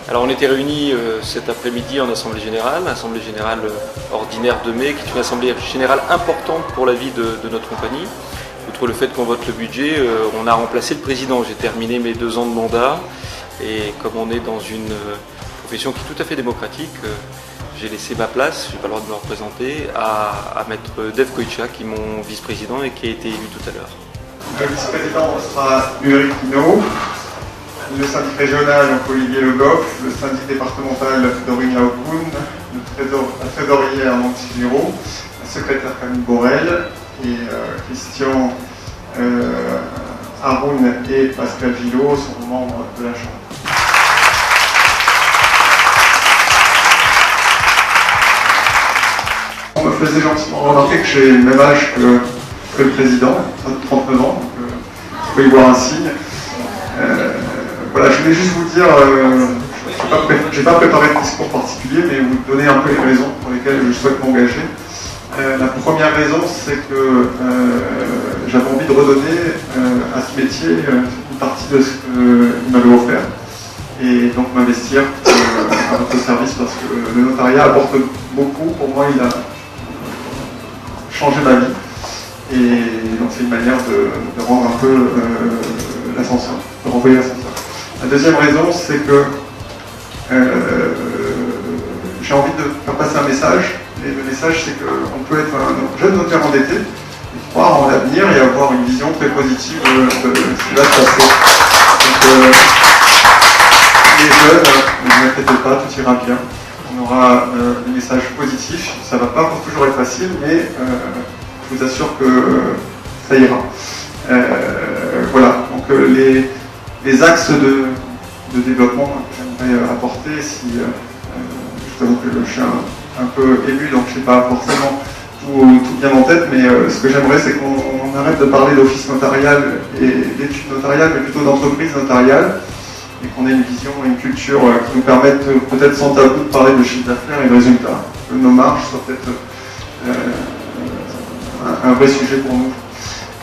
Alors on était réunis cet après-midi en Assemblée Générale ordinaire de mai, qui est une Assemblée Générale importante pour la vie de notre compagnie. Outre le fait qu'on vote le budget, on a remplacé le président. J'ai terminé mes 2 ans de mandat et comme on est dans une profession qui est tout à fait démocratique, j'ai laissé ma place, je n'ai pas le droit de me représenter, à maître Dave Koïtcha, qui est mon vice-président et qui a été élu tout à l'heure. Le vice-président sera Ulrich Hinault, le syndic régional Olivier Le Goff, le syndic départemental Dorine Laocoun, le trésorier Armand Giraud, le secrétaire Camille Borel et Christian Haroun et Pascal Gillot sont membres de la Chambre. On me faisait gentiment remarquer que j'ai le même âge que le président, 39 ans, donc vous pouvez y voir un signe. Voilà, je voulais juste vous dire, je n'ai pas préparé de discours particulier, mais vous donner un peu les raisons pour lesquelles je souhaite m'engager. La première raison, c'est que j'avais envie de redonner à ce métier une partie de ce qu'il m'avait offert, et donc m'investir à votre service, parce que le notariat apporte beaucoup. Pour moi, il a changé ma vie, et donc c'est une manière de rendre un peu l'ascenseur, de renvoyer l'ascenseur. La deuxième raison, c'est que j'ai envie de faire passer un message, et le message, c'est qu'on peut être un jeune notaire endetté, et croire en l'avenir et avoir une vision très positive de ce qui va se passer. Donc, les jeunes, ne vous inquiétez pas, tout ira bien. On aura des messages positifs, ça ne va pas toujours être facile, mais je vous assure que ça ira. Voilà, donc les axes de développement que j'aimerais apporter, si je t'avoue que je suis un peu ému, donc je n'ai pas forcément tout bien en tête, mais ce que j'aimerais, c'est qu'on arrête de parler d'office notarial et d'études notariales, mais plutôt d'entreprise notariale, et qu'on ait une vision et une culture qui nous permettent peut-être sans tabou de parler de chiffre d'affaires et de résultats, que nos marges soient peut-être un vrai sujet pour nous.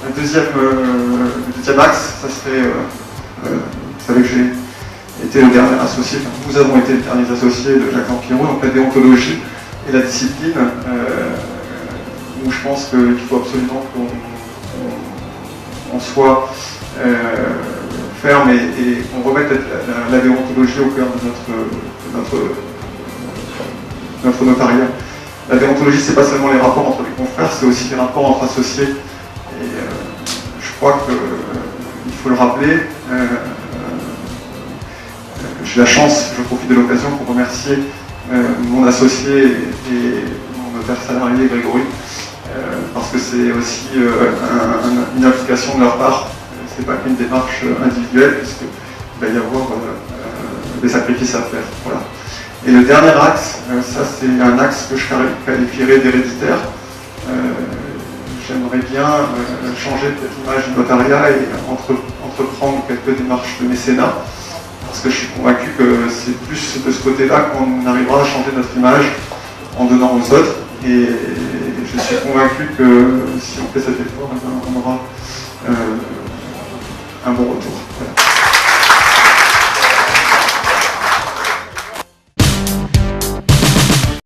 Le deuxième axe, ça serait, vous savez que j'ai été le dernier associé, enfin, nous avons été les derniers associés de Jacques Empirou, donc la déontologie et la discipline, où je pense qu'il faut absolument qu'on soit ferme et qu'on remette la déontologie au cœur de notre notariat. La déontologie, c'est pas seulement les rapports entre les confrères, c'est aussi les rapports entre associés. Et je crois qu'il faut le rappeler. J'ai la chance, je profite de l'occasion pour remercier mon associé et mon notaire salarié Grégory, parce que c'est aussi une implication de leur part. C'est pas qu'une démarche individuelle, puisqu'il va y avoir des sacrifices à faire. Voilà. Et le dernier axe, ça c'est un axe que je qualifierais d'héréditaire. J'aimerais bien changer peut-être l'image du notariat et entreprendre quelques démarches de mécénat, parce que je suis convaincu que c'est plus de ce côté-là qu'on arrivera à changer notre image en donnant aux autres. Et je suis convaincu que si on fait cet effort, on aura un bon retour. Voilà.